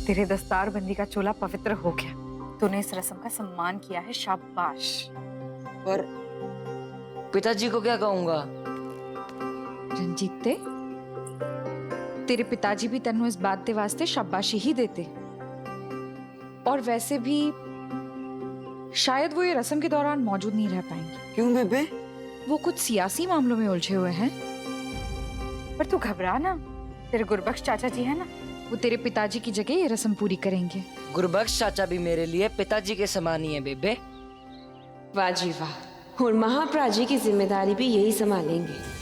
तेरे दस्तार बंदी का चोला पवित्र हो गया। तूने इस रस्म का सम्मान किया है, शाबाश। पर पिताजी को क्या कहूंगा? रंजीत तेरे पिताजी भी तेनू इस बात दे वास्ते शाबाशी ही देते। और वैसे भी शायद वो ये रस्म के दौरान मौजूद नहीं रह पाएंगे। क्यों बेबे? वो कुछ सियासी मामलों में उलझे हुए हैं। पर तू घबरा ना, तेरे गुरबख्श चाचा जी है ना, वो तेरे पिताजी की जगह ये रस्म पूरी करेंगे। गुरबख्श चाचा भी मेरे लिए पिताजी के समान ही है बेबे। वाह जी वाह। और महाप्राजी की जिम्मेदारी भी यही संभालेंगे।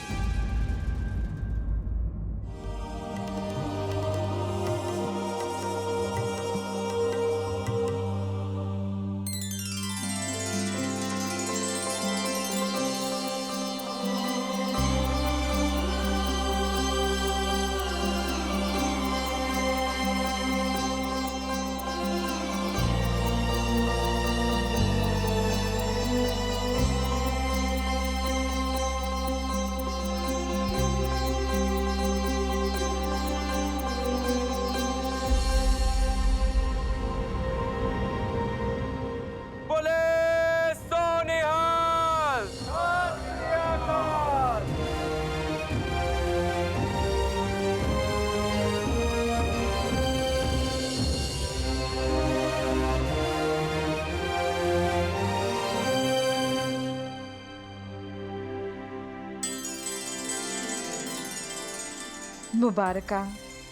मुबारका।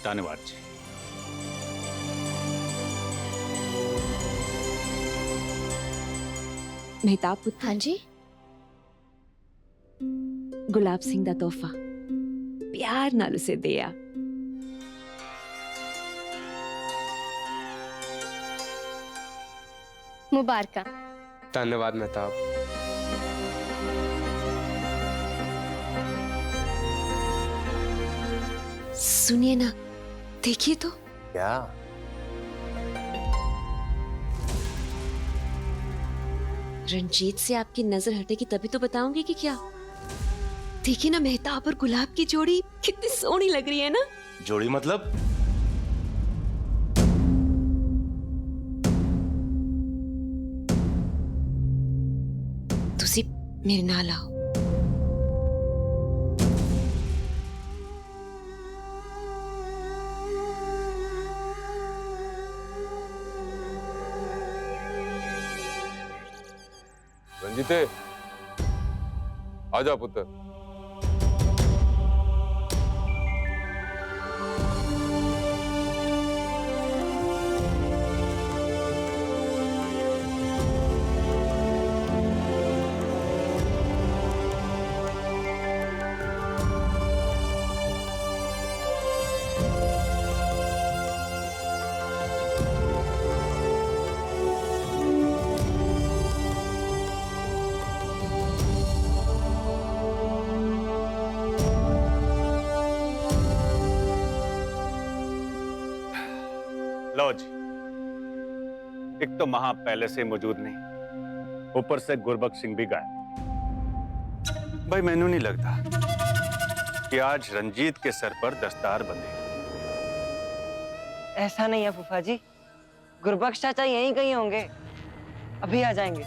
धन्यवाद जी। मेहताब पुत्र, हाँ जी। गुलाब सिंह दा तोहफा प्यार नाल उसे दिया। मुबारका। धन्यवाद मेहताब। सुनिए ना, देखिए तो। क्या? रंजीत से आपकी नजर हटेगी तभी तो बताऊंगी कि क्या। देखिए ना, मेहताब और गुलाब की जोड़ी कितनी सोहनी लग रही है ना। जोड़ी मतलब? तुसी मेरे नाल आओ। रंजीते, आजा पुत्र। लो जी, एक तो महा पहले से मौजूद नहीं, ऊपर से गुरबख्श सिंह भी गायब। भाई मैनू नहीं लगता कि आज रंजीत के सर पर दस्तार बंधेगी। ऐसा नहीं है फूफा जी, गुरबख्श चाचा यहीं कहीं होंगे, अभी आ जाएंगे।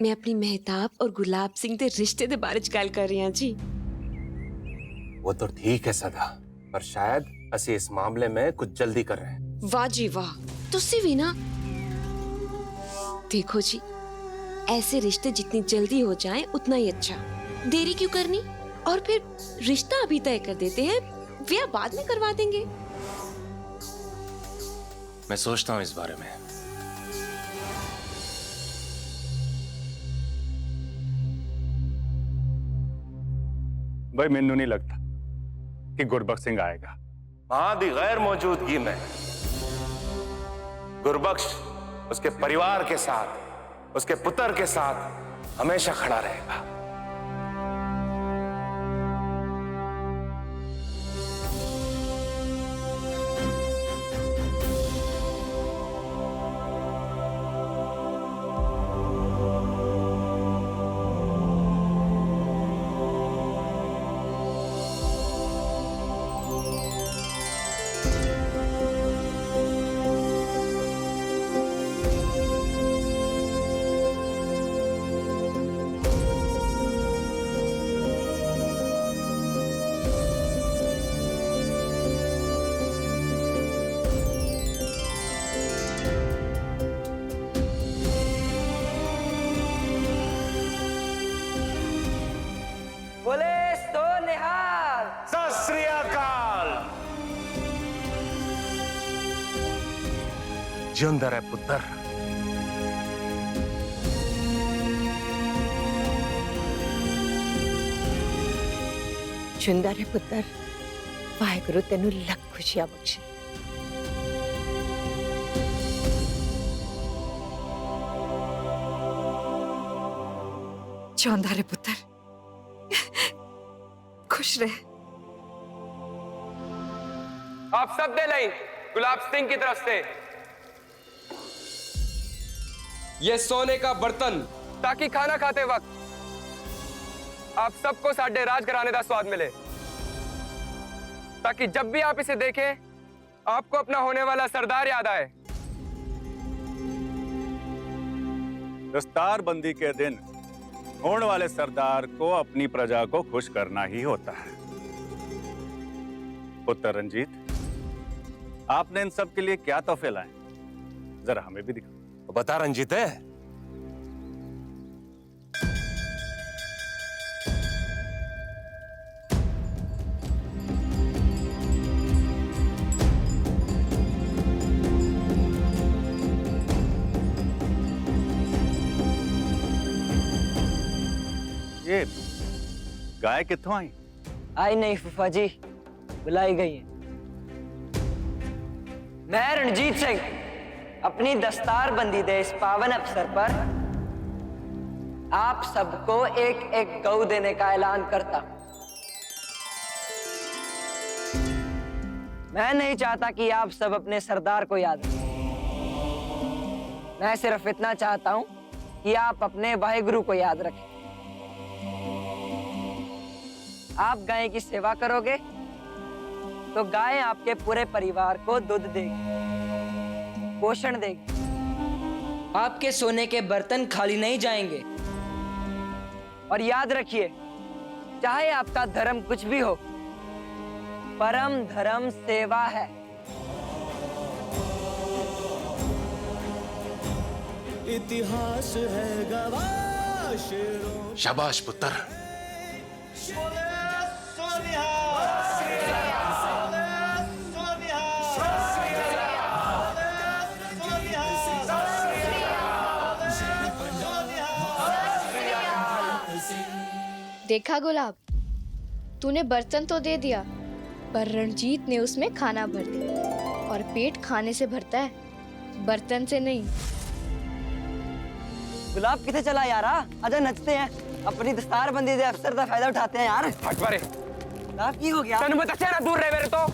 मैं अपनी मेहताब और गुलाब सिंह के रिश्ते के बारे च गल कर रही हूं जी। वो तो ठीक है सदा, पर शायद असी इस मामले में कुछ जल्दी कर रहे हैं। वाह जी वाह, तुसी भी ना। देखो जी, ऐसे रिश्ते जितनी जल्दी हो जाएं उतना ही अच्छा। देरी क्यों करनी? और फिर रिश्ता अभी तय कर देते हैं, ब्याह बाद में करवा देंगे। मैं सोचता हूँ इस बारे में। भाई मैनू नहीं लगता कि गुरबख्श सिंह आएगा। मां दी गैर मौजूदगी में गुरबख्श उसके परिवार के साथ, उसके पुत्र के साथ हमेशा खड़ा रहेगा। जिंदा रहे पुत्र। जिंदा रहे पुत्र। वाहेगुरु तेनू लख खुशियां बख्शे। जिंदा रहे पुत्र, खुश रहे। आप सब दे लाई गुलाब सिंह की तरफ से ये सोने का बर्तन, ताकि खाना खाते वक्त आप सबको साडे राजघराने का स्वाद मिले, ताकि जब भी आप इसे देखें आपको अपना होने वाला सरदार याद आए। दस्तारबंदी के दिन होने वाले सरदार को अपनी प्रजा को खुश करना ही होता है। पुत्र रंजीत, आपने इन सब के लिए क्या तोहफे लाए, जरा हमें भी दिखाओ। बता रंजीत है। ये गाय कित्थों आई? आई नहीं फूफा जी, बुलाई गई है। मैं रणजीत सिंह अपनी दस्तारबंदी दे इस पावन अवसर पर आप सबको एक एक गऊ देने का ऐलान करता हूं। मैं नहीं चाहता कि आप सब अपने सरदार को याद रखें। मैं सिर्फ इतना चाहता हूं कि आप अपने वाहेगुरु को याद रखें। आप गाय की सेवा करोगे तो गाय आपके पूरे परिवार को दूध देगी, पोषण देगी। आपके सोने के बर्तन खाली नहीं जाएंगे। और याद रखिए, चाहे आपका धर्म कुछ भी हो, परम धर्म सेवा है। इतिहास है गवाह शेरों। शाबाश पुत्र। देखा गुलाब, तूने बर्तन तो दे दिया, पर रणजीत ने उसमें खाना भर दिया। और पेट खाने से भरता है, बर्तन से नहीं। गुलाब किथे चला यार? आजा नचते हैं, अपनी दस्तारबंदी के अवसर का फायदा उठाते हैं यार। हट बारे। गुलाब की हो गया? तेन मैं दस्या ना, दूर रहे मेरे तो।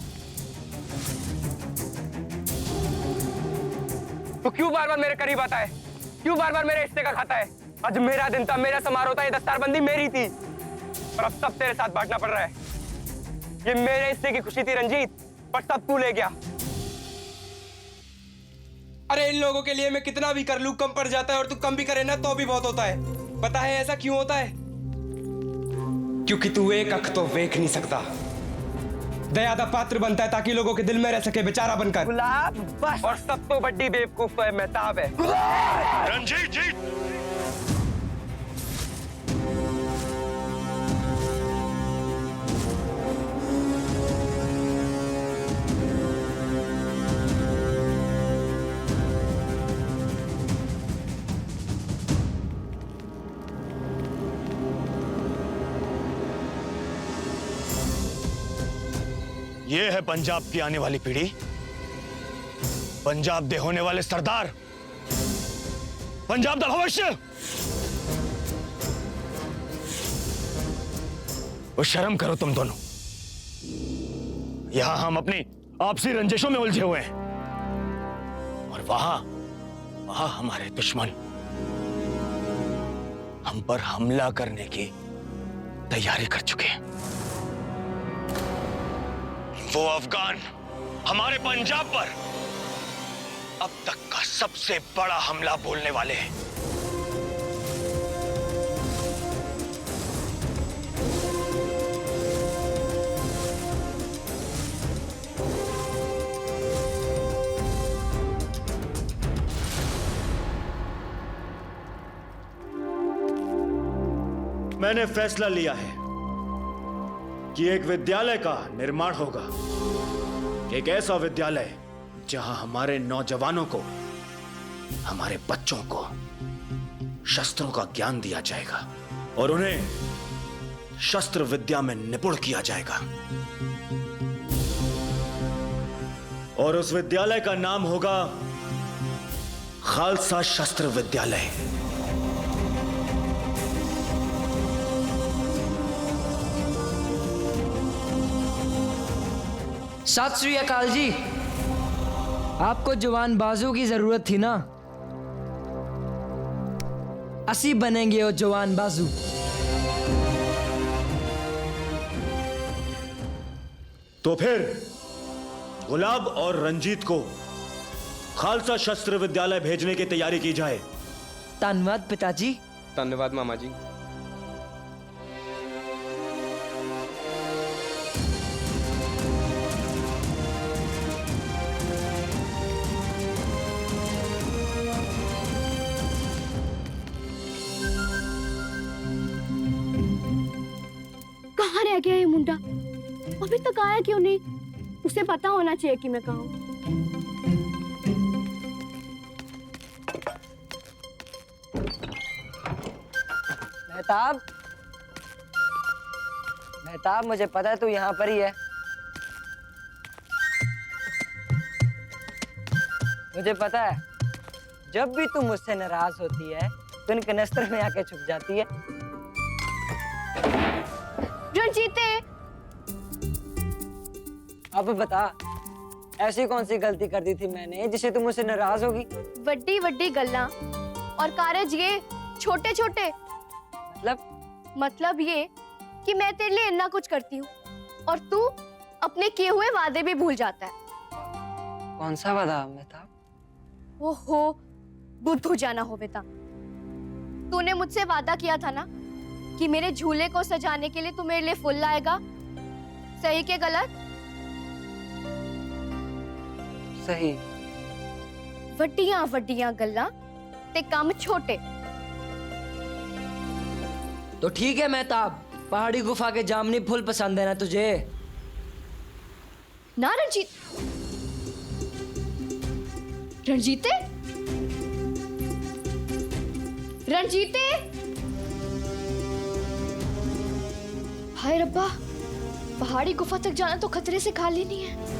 तो क्यों बार बार मेरे करीब आता है? क्यों बार बार मेरे हिस्से का खाता है? आज मेरा दिन था, मेरा समारोह था, ये दस्तारबंदी मेरी थी, और अब सब तेरे साथ बांटना पड़ रहा है। ये मेरे हिस्से की खुशी थी रंजीत, पर सब तू ले गया। अरे इन लोगों के लिए मैं कितना भी कर लूं कम पड़ जाता है, और तू कम भी करे ना तो भी बहुत होता है। पता है ऐसा क्यों होता है? क्योंकि तू एक अख तो देख नहीं सकता। दया का पात्र बनता है ताकि लोगों के दिल में रह सके बेचारा बनकर। गुलाब बस। और सब तो बड्डी बेवकूफ तो है मेहताब है। रंजीत जी, ये है पंजाब की आने वाली पीढ़ी, पंजाब दे होने वाले सरदार, पंजाब दा भविष्य। और शर्म करो तुम दोनों, यहां हम अपनी आपसी रंजिशों में उलझे हुए हैं, और वहां हमारे दुश्मन हम पर हमला करने की तैयारी कर चुके हैं। वो अफगान हमारे पंजाब पर अब तक का सबसे बड़ा हमला बोलने वाले हैं। मैंने फैसला लिया है कि एक विद्यालय का निर्माण होगा, एक ऐसा विद्यालय जहां हमारे नौजवानों को हमारे बच्चों को शस्त्रों का ज्ञान दिया जाएगा और उन्हें शस्त्र विद्या में निपुण किया जाएगा। और उस विद्यालय का नाम होगा खालसा शस्त्र विद्यालय। सत श्री अकाल जी, आपको जवान बाजू की जरूरत थी ना? असी बनेंगे वो जवान बाजू। तो फिर गुलाब और रंजीत को खालसा शस्त्र विद्यालय भेजने की तैयारी की जाए। धन्यवाद पिताजी। धन्यवाद मामा जी। कहाँ रह गया ये मुंडा? अभी तक आया क्यों नहीं? उसे पता होना चाहिए कि मैं कहाँ हूँ। मेहताब, मेहताब, मुझे पता है तू यहाँ पर ही है। मुझे पता है, जब भी तू मुझसे नाराज होती है तो इन कनस्तर में आके छुप जाती है। रंजीते, अब बता, ऐसी कौन सी गलती कर दी थी मैंने जिससे तू मुझसे नाराज होगी? वड्डी वड्डी गल्ला और कारज ये छोटे छोटे। मतलब ये कि मैं तेरे लिए इतना कुछ करती हूँ और तू अपने किए हुए वादे भी भूल जाता है। कौन सा वादा मेहताब? ओहो, बुद्धू जाना हो बेटा। तूने मुझसे वादा किया था ना कि मेरे झूले को सजाने के लिए तू मेरे लिए फूल लाएगा। सही के गलत? सही। वड्डियां वड्डियां गल्ला ते काम छोटे। तो ठीक है मेहताब, पहाड़ी गुफा के जामनी फूल पसंद है ना तुझे? ना रंजीत, रंजीते, रंजीते, हाय रब्बा, पहाड़ी गुफा तक जाना तो खतरे से खाली नहीं है।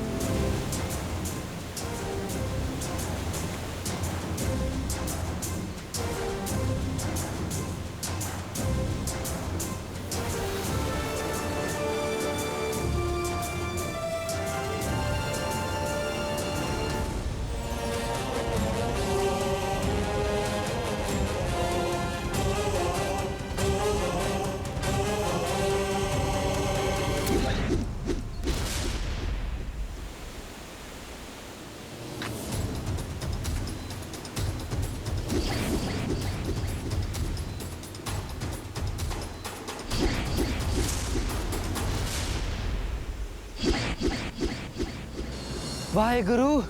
वाहेगुरु,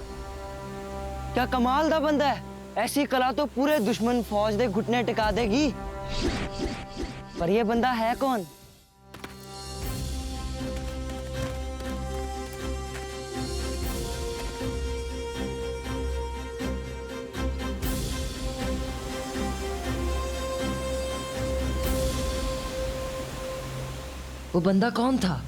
क्या कमाल दा बंदा है। ऐसी कला तो पूरे दुश्मन फौज दे घुटने टिका देगी। पर ये बंदा है कौन? वो बंदा कौन था?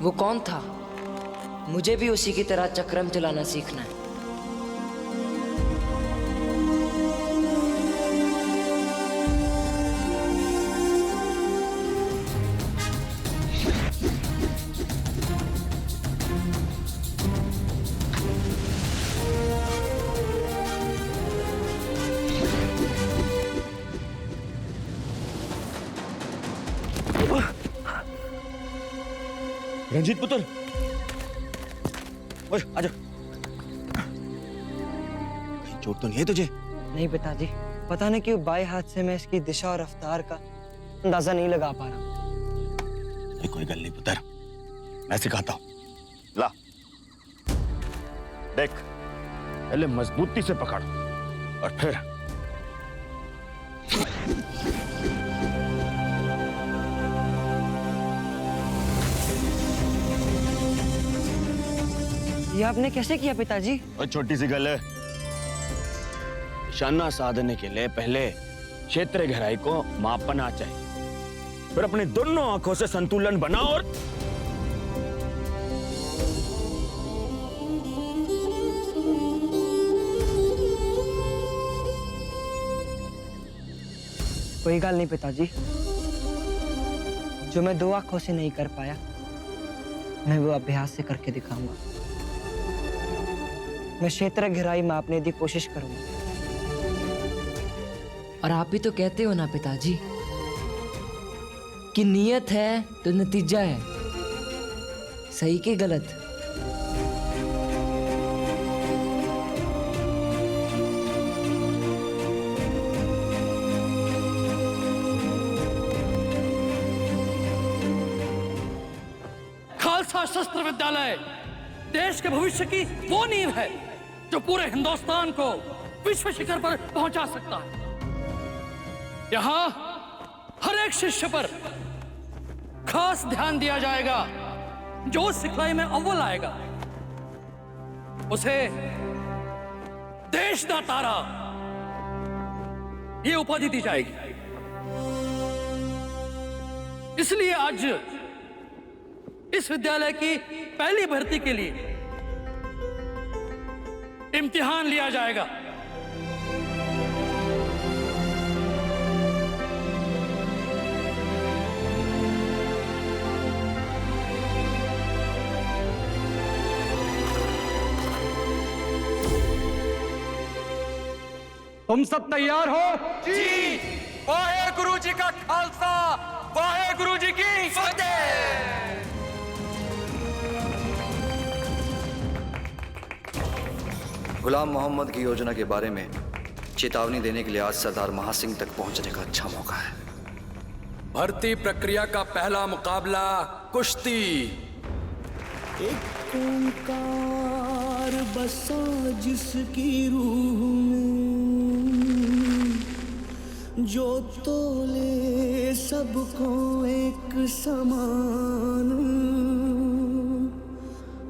वो कौन था? मुझे भी उसी की तरह चक्रम चलाना सीखना है। रंजीत पुत्र, ओए आजा। कहीं चोट तो नहीं है तुझे? नहीं पिताजी, पता नहीं क्यों बाएं हाथ से मैं इसकी दिशा और रफ्तार का अंदाजा नहीं लगा पा रहा। कोई गल नहीं पुत्र, मैं सिखाता हूं। ला देख, पहले मजबूती से पकड़ और फिर ये आपने कैसे किया पिताजी? और छोटी सी गल है, निशाना साधने के लिए पहले क्षेत्र गहराई को मापना चाहिए, फिर अपनी दोनों आंखों से संतुलन बनाओ और कोई गल नहीं पिताजी, जो मैं 2 आंखों से नहीं कर पाया मैं वो अभ्यास से करके दिखाऊंगा। मैं क्षेत्र गहराई मापने की कोशिश करूंगा। और आप भी तो कहते हो ना पिताजी कि नियत है तो नतीजा है, सही कि गलत? खालसा शस्त्र विद्यालय देश के भविष्य की वो नींव है जो पूरे हिंदुस्तान को विश्व शिखर पर पहुंचा सकता है। यहाँ हर एक शिष्य पर खास ध्यान दिया जाएगा। जो सिखलाई में अव्वल आएगा उसे देश का तारा ये उपाधि दी जाएगी। इसलिए आज इस विद्यालय की पहली भर्ती के लिए इम्तिहान लिया जाएगा। तुम सब तैयार हो? जी। वाहे गुरु जी का खालसा, वाहे गुरु जी की फतेह। गुलाम मोहम्मद की योजना के बारे में चेतावनी देने के लिए आज सरदार महासिंह तक पहुंचने का अच्छा मौका है। भर्ती प्रक्रिया का पहला मुकाबला कुश्ती। एक ओंकार बसा जिसकी रूह में, जो तोले सबको एक समान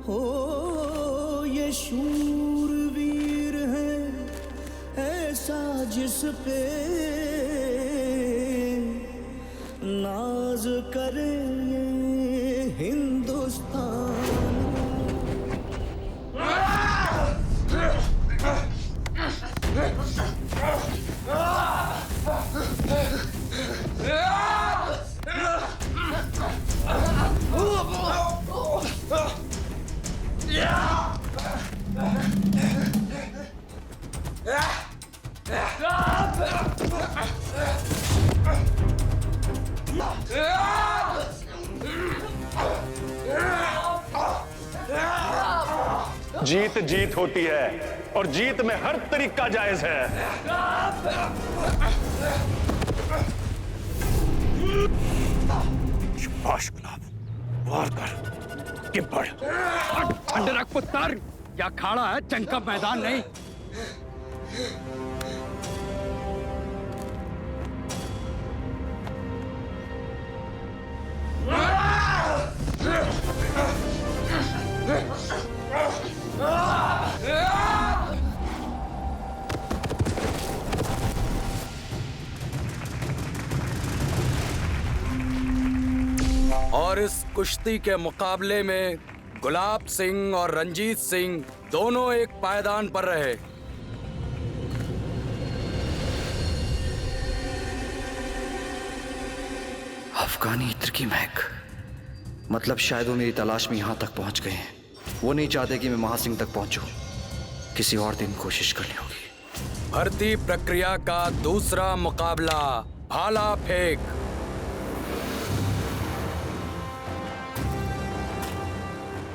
हो, ये शूरवीर है ऐसा जिस पे नाज करे ये हिंदुस्तान। जीत जीत होती है और जीत में हर तरीका जायज है। शाबाश गुलाब, वार कर कि बढ़। ठंडे रख पुत्र, क्या खाड़ा है, जंग का मैदान नहीं। और इस कुश्ती के मुकाबले में गुलाब सिंह और रंजीत सिंह दोनों एक पायदान पर रहे। अफगानी इत्र की महक, मतलब शायद वो मेरी तलाश में यहां तक पहुंच गए हैं। वो नहीं चाहते कि मैं महासिंह तक पहुंचूं। किसी और दिन कोशिश करनी होगी। भर्ती प्रक्रिया का दूसरा मुकाबला भाला फेंक।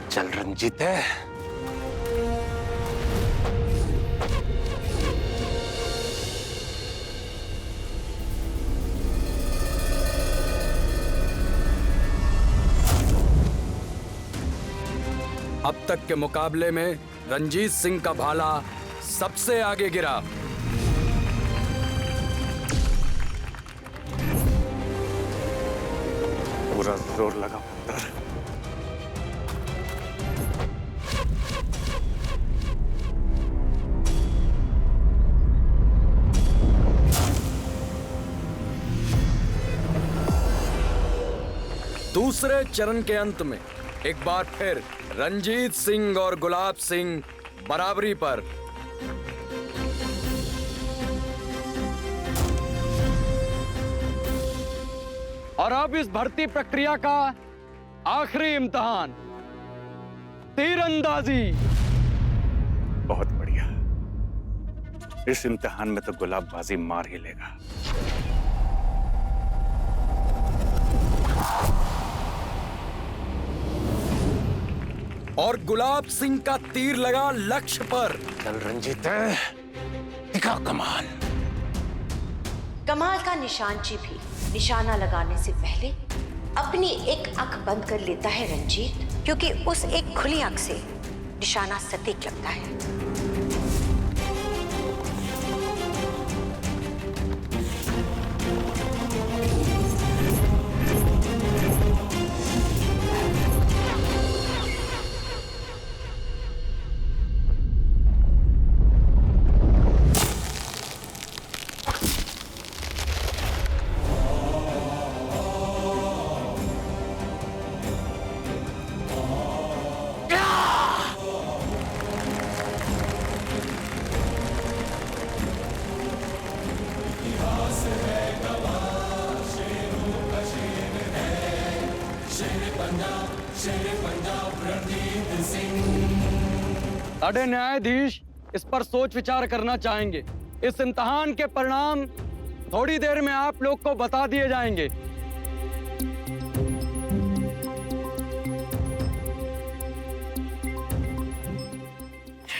चल रंजीत है। अब तक के मुकाबले में रंजीत सिंह का भाला सबसे आगे गिरा। पूरा जोर लगा पुत्र। दूसरे चरण के अंत में एक बार फिर रंजीत सिंह और गुलाब सिंह बराबरी पर। और अब इस भर्ती प्रक्रिया का आखिरी इम्तिहान, तीरंदाजी। बहुत बढ़िया। इस इम्तिहान में तो गुलाब बाजी मार ही लेगा। और गुलाब सिंह का तीर लगा लक्ष्य पर। चल रंजीत है, दिखा कमाल। कमाल का निशानची भी निशाना लगाने से पहले अपनी एक आंख बंद कर लेता है रंजीत, क्योंकि उस एक खुली आंख से निशाना सटीक लगता है। साढ़े न्यायाधीश इस पर सोच विचार करना चाहेंगे। इस इम्तिहान के परिणाम थोड़ी देर में आप लोग को बता दिए जाएंगे।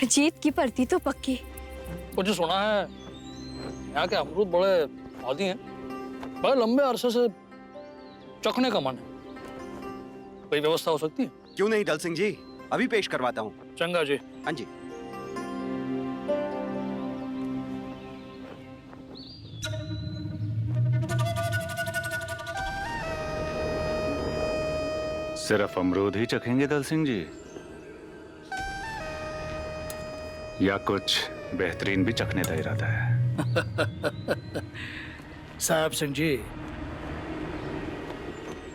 जीत की भर्ती तो पक्की। कुछ सुना है यहाँ के अमरूद बड़े स्वादी हैं, बड़े लंबे अरसे से चखने का मन है। कोई व्यवस्था हो सकती है? क्यों नहीं दल सिंह जी, अभी पेश करवाता हूँ। चंगा जी। हाँ जी। सिर्फ अमरूद ही चखेंगे दल सिंह जी, या कुछ बेहतरीन भी चखने का इरादा है? साहब सिंह जी,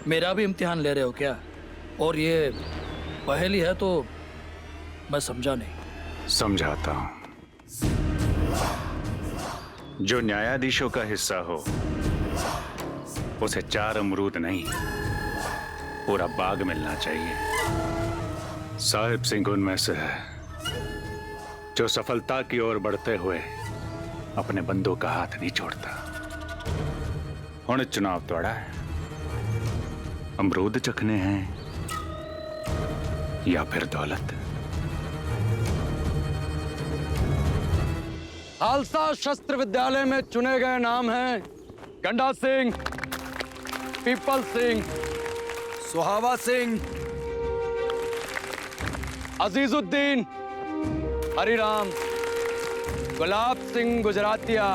मेरा भी इम्तिहान ले रहे हो क्या? और ये पहेली है तो मैं समझा नहीं। समझाता हूं। जो न्यायाधीशों का हिस्सा हो उसे 4 अमरूद नहीं, पूरा बाग मिलना चाहिए। साहिब सिंह उनमें से है जो सफलता की ओर बढ़ते हुए अपने बंदों का हाथ नहीं छोड़ता। हुण चुनाव तोड़ा है, अमरूद चखने हैं या फिर दौलत। खालसा शस्त्र विद्यालय में चुने गए नाम हैं गंडा सिंह, पीपल सिंह, सुहावा सिंह, अजीजुद्दीन, हरिराम, गुलाब सिंह गुजरातिया।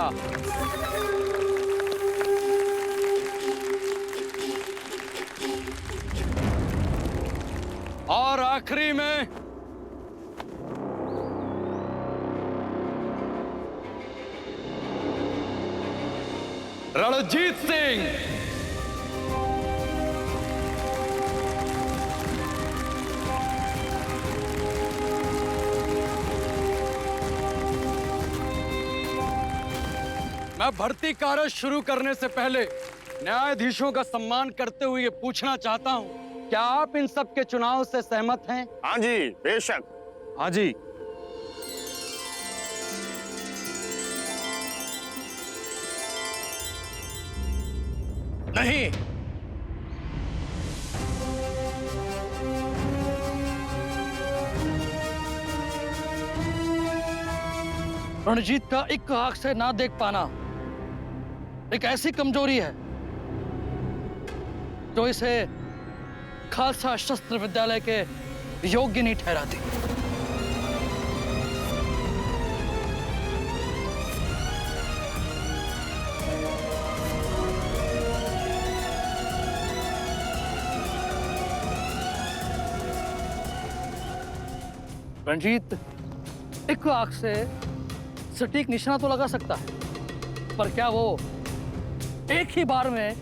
और आखिरी में रणजीत सिंह। मैं भर्ती कार्य शुरू करने से पहले न्यायाधीशों का सम्मान करते हुए ये पूछना चाहता हूं, क्या आप इन सब के चुनाव से सहमत हैं? हाँ जी, बेशक। हाँ जी। नहीं। रणजीत का एक आंख से ना देख पाना एक ऐसी कमजोरी है जो इसे खालसा शस्त्र विद्यालय के योग्य नहीं ठहराती। रंजीत एक आंख से सटीक निशाना तो लगा सकता है, पर क्या वो एक ही बार में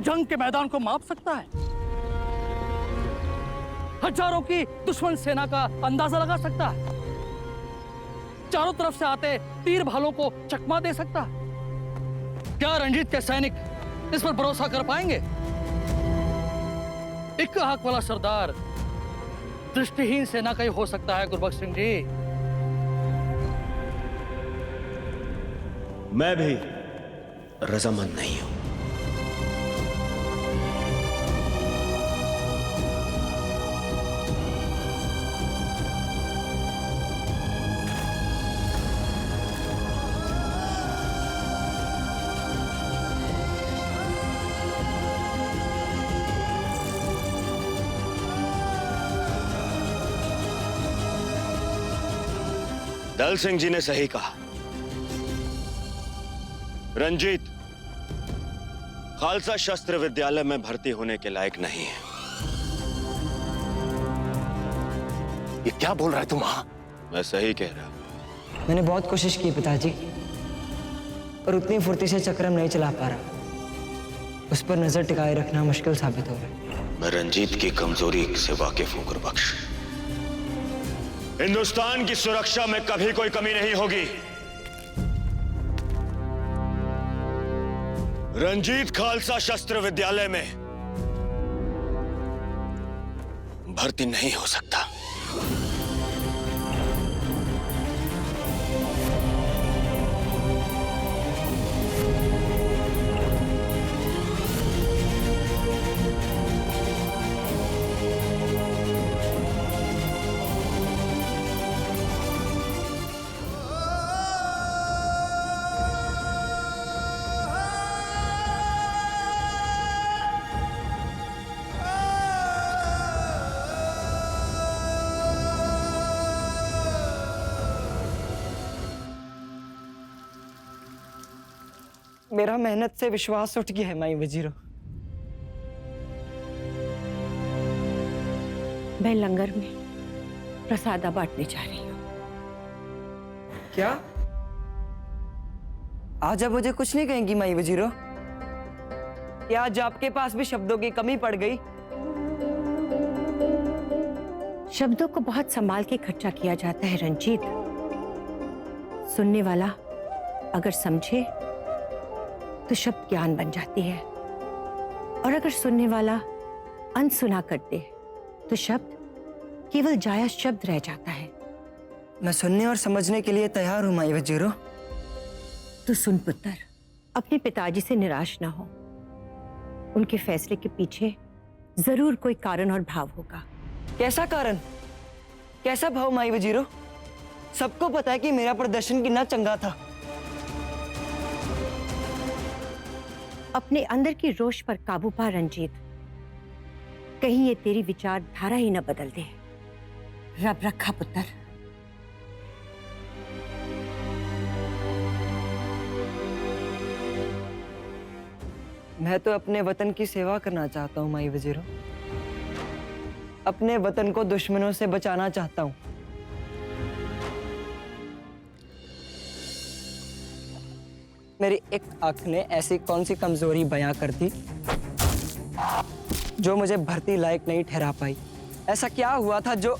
जंग के मैदान को माप सकता है? हजारों की दुश्मन सेना का अंदाजा लगा सकता है? चारों तरफ से आते तीर भालों को चकमा दे सकता है? क्या रंजीत के सैनिक इस पर भरोसा कर पाएंगे? एक आंख वाला सरदार दृष्टिहीन सेना का ही हो सकता है गुरबख्श सिंह जी। मैं भी रजामंद नहीं हूं। दल सिंह जी ने सही कहा। रंजीत खालसा शस्त्र विद्यालय में भर्ती होने के लायक नहीं है। ये क्या बोल रहा है तुम? हाँ, मैं सही कह रहा हूं। मैंने बहुत कोशिश की पिताजी, पर उतनी फुर्ती से चक्रम नहीं चला पा रहा। उस पर नजर टिकाए रखना मुश्किल साबित हो रहा है। मैं रंजीत की कमजोरी से वाकिफ हूं गुरबख्श। हिंदुस्तान की सुरक्षा में कभी कोई कमी नहीं होगी। रंजीत खालसा शस्त्र विद्यालय में भर्ती नहीं हो सकता। मेरा मेहनत से विश्वास उठ गया है माई वजीरो। मैं लंगर में प्रसादा बांटने जा रही हूँ। क्या आज आप मुझे कुछ नहीं कहेंगी माई वजीरो? क्या आज आपके पास भी शब्दों की कमी पड़ गई? शब्दों को बहुत संभाल के खर्चा किया जाता है रंजीत। सुनने वाला अगर समझे तो शब्द ज्ञान बन जाती है, और अगर सुनने वाला अनसुना कर दे तो शब्द केवल जायज शब्द रह जाता है। मैं सुनने और समझने के लिए तैयार हूं माई वजीरो। तो सुन पुत्र, अपने पिताजी से निराश ना हो। उनके फैसले के पीछे जरूर कोई कारण और भाव होगा। कैसा कारण, कैसा भाव माई वजीरो? सबको पता है कि मेरा प्रदर्शन कितना चंगा था। अपने अंदर की रोष पर काबू पा रंजीत। कहीं ये तेरी विचारधारा ही न बदल दे। रब रखा पुत्र। मैं तो अपने वतन की सेवा करना चाहता हूँ माई वजीरो। अपने वतन को दुश्मनों से बचाना चाहता हूँ। मेरी एक आंख ने ऐसी कौन सी कमजोरी बयां कर दी जो मुझे भर्ती लायक नहीं ठहरा पाई? ऐसा क्या हुआ था जो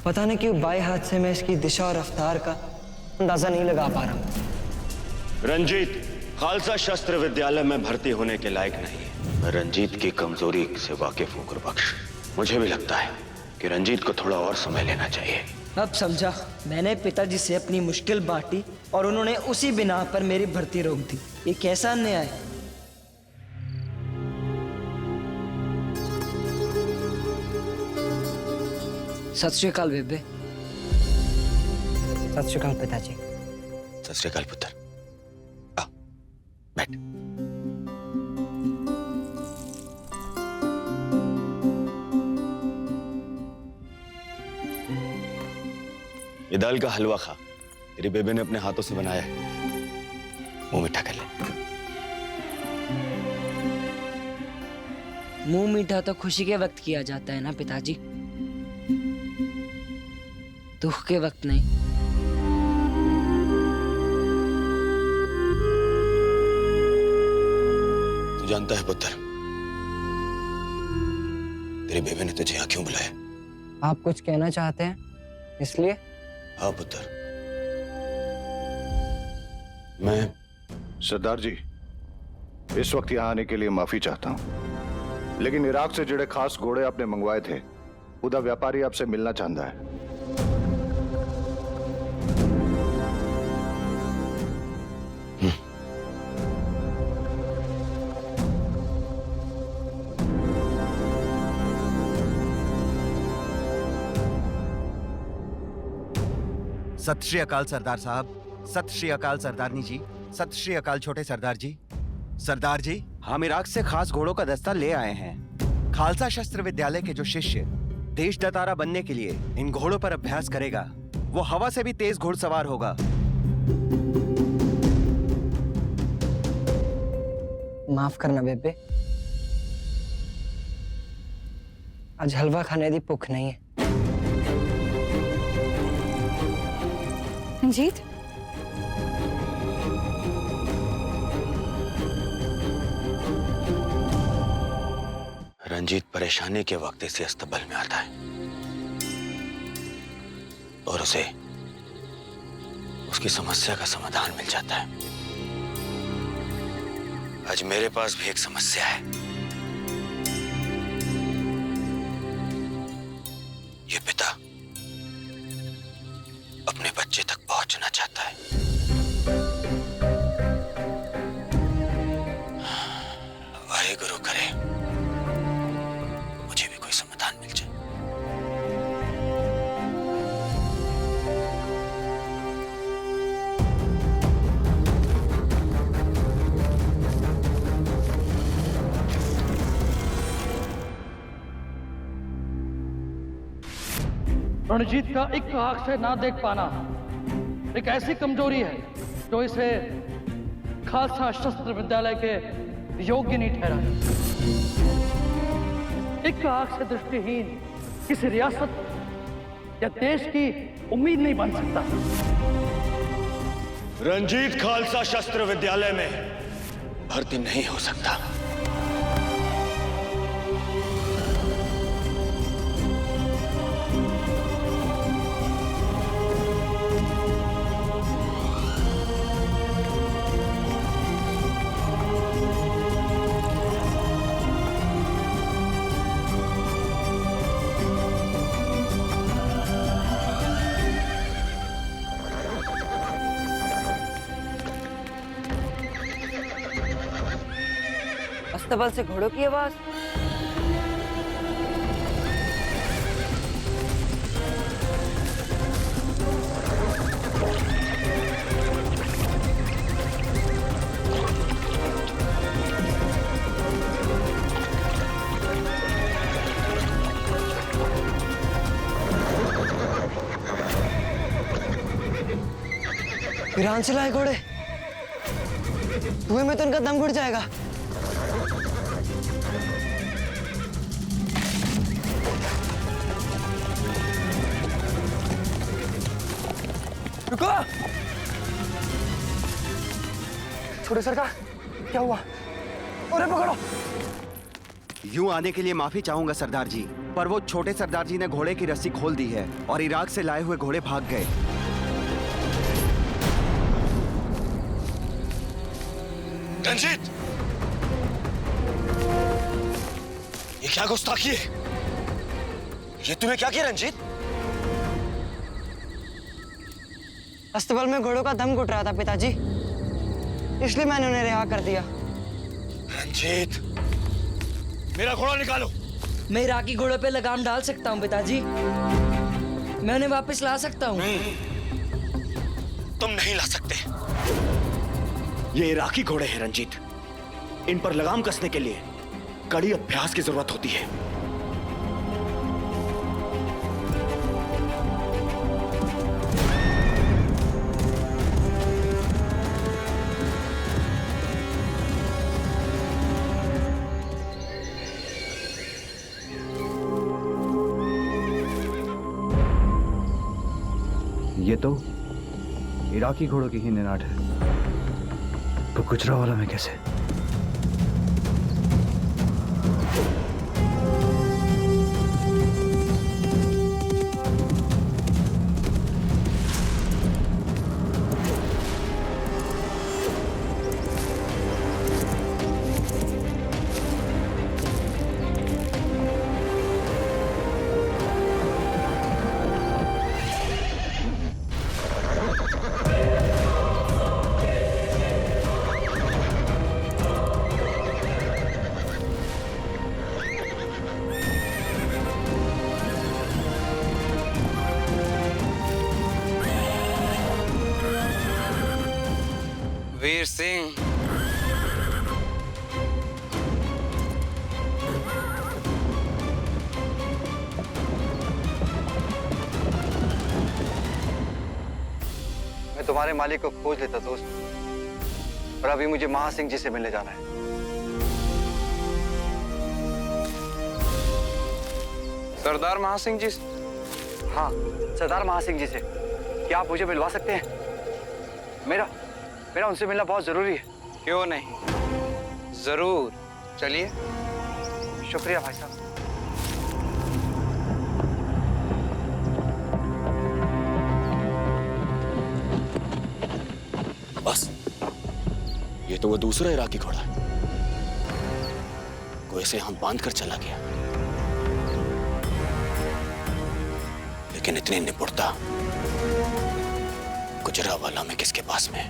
पता नहीं क्यों बाएं हाथ से मैं इसकी दिशा और रफ्तार का अंदाजा नहीं लगा पा रहा। रंजीत खालसा शस्त्र विद्यालय में भर्ती होने के लायक नहीं है। मैं रंजीत की कमजोरी से वाकिफ हूं गुरबख्श। मुझे भी लगता है कि रंजीत को थोड़ा और समय लेना चाहिए। अब समझा। मैंने पिताजी से अपनी मुश्किल बांटी और उन्होंने उसी बिना पर मेरी भर्ती रोक दी। ये कैसा अन्याय है? सत श्री अकाल बेबे। सत श्री अकाल पिताजी। सत श्री अकाल पुत्र। आ, बैठ। ये दाल का हलवा खा, तेरी बेबे ने अपने हाथों से बनाया है। मुंह मीठा कर ले। मुंह मीठा तो खुशी के वक्त किया जाता है ना पिताजी, दुख के वक्त नहीं। तू जानता है पुत्र, तेरी बेबे ने तुझे यहाँ क्यों बुलाया? आप कुछ कहना चाहते हैं इसलिए? हाँ पुत्र, मैं सरदार जी इस वक्त यहाँ आने के लिए माफी चाहता हूँ, लेकिन इराक से जुड़े खास घोड़े आपने मंगवाए थे, उदा व्यापारी आपसे मिलना चाहता है। सत श्री अकाल सरदार साहब, सत श्री अकाल सरदारनी जी, सत श्री अकाल छोटे सरदार जी। सरदार जी, हम इराक से खास घोड़ों का दस्ता ले आए हैं। खालसा शस्त्र विद्यालय के जो शिष्य देश दतारा बनने के लिए इन घोड़ों पर अभ्यास करेगा, वो हवा से भी तेज घुड़सवार होगा। माफ करना बेबे, आज हलवा खाने दी भूख नहीं है। रंजीत, रंजीत परेशानी के वक्त इसी अस्तबल में आता है और उसे उसकी समस्या का समाधान मिल जाता है। आज मेरे पास भी एक समस्या है। ये पिता अपने बच्चे तक पहुंचना चाहता है। वाहेगुरु करे मुझे भी कोई समाधान मिल जाए। रणजीत का एक आंख से ना देख पाना एक ऐसी कमजोरी है जो इसे खालसा शस्त्र विद्यालय के योग्य नहीं ठहरा। एक आंख से दृष्टिहीन किसी रियासत या देश की उम्मीद नहीं बन सकता। रंजीत खालसा शस्त्र विद्यालय में भर्ती नहीं हो सकता। अस्तबल से घोड़ों की आवाज। ईरान से लाए घोड़े, धुएं में तो उनका दम घुट जाएगा। रुको! छोटे सरकार, क्या हुआ? अरे पकड़ो! यूं आने के लिए माफी चाहूंगा सरदार जी, पर वो छोटे सरदार जी ने घोड़े की रस्सी खोल दी है और इराक से लाए हुए घोड़े भाग गए। रंजीत, ये क्या गुस्ताखी है? ये तूने क्या किया रंजीत? अस्तबल में घोड़ों का दम घुट रहा था पिताजी, इसलिए मैंने उन्हें रिहा कर दिया। रंजीत, मेरा घोड़ा निकालो। मैं इराकी घोड़ों पे लगाम डाल सकता हूँ पिताजी। मैं उन्हें वापस ला सकता हूँ। तुम नहीं ला सकते। ये इराकी घोड़े हैं रंजीत। इन पर लगाम कसने के लिए कड़ी अभ्यास की जरूरत होती है। ये तो इराकी घोड़ों की ही निनाट है, तो गुजरा वाला में कैसे? वीर सिंह, मैं तुम्हारे मालिक को खोज लेता दोस्त, पर अभी मुझे महासिंह जी से मिलने जाना है। सरदार महासिंह जी? हाँ, सरदार महासिंह जी से। क्या आप मुझे मिलवा सकते हैं? मेरा उनसे मिलना बहुत जरूरी है। क्यों नहीं, जरूर, चलिए। शुक्रिया भाई साहब। बस, ये तो वो दूसरा इराकी घोड़ा है। कोई इसे यहां बांध कर चला गया, लेकिन इतनी निपुणता गुजरावाला में किसके पास में है?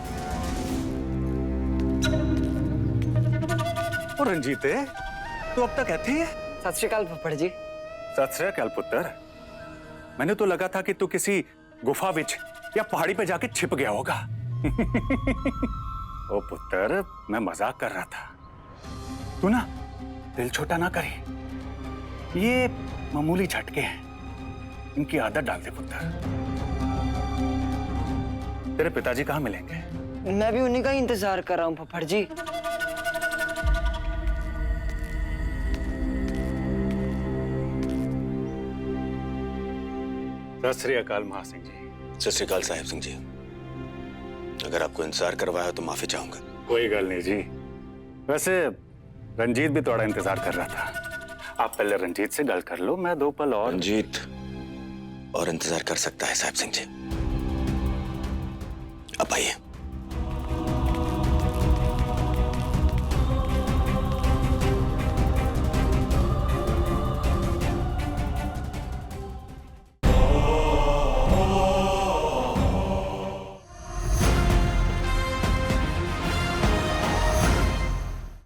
और रंजीते, तू अब तक ऐसे ही है? सत श्री अकाल फुफड़ जी। सत श्री अकाल पुत्र। मैंने तो लगा था कि तू किसी गुफा विच या पहाड़ी पे जाके छिप गया होगा। ओ पुत्र, मैं मजाक कर रहा था। तू ना दिल छोटा ना करे। ये मामूली झटके हैं, इनकी आदत डाल दे पुत्र। तेरे पिताजी कहाँ मिलेंगे? मैं भी उन्हीं का ही इंतजार कर रहा हूँ फुफड़ जी। सत श्री अकाल महासिंह जी। सत श्री अकाल साहिब सिंह जी। अगर आपको इंतजार करवाया तो माफी चाहूंगा। कोई गल नहीं जी। वैसे रंजीत भी थोड़ा इंतजार कर रहा था। आप पहले रंजीत से गल कर लो, मैं 2 पल और। रंजीत और इंतजार कर सकता है साहिब सिंह जी। अब आइए।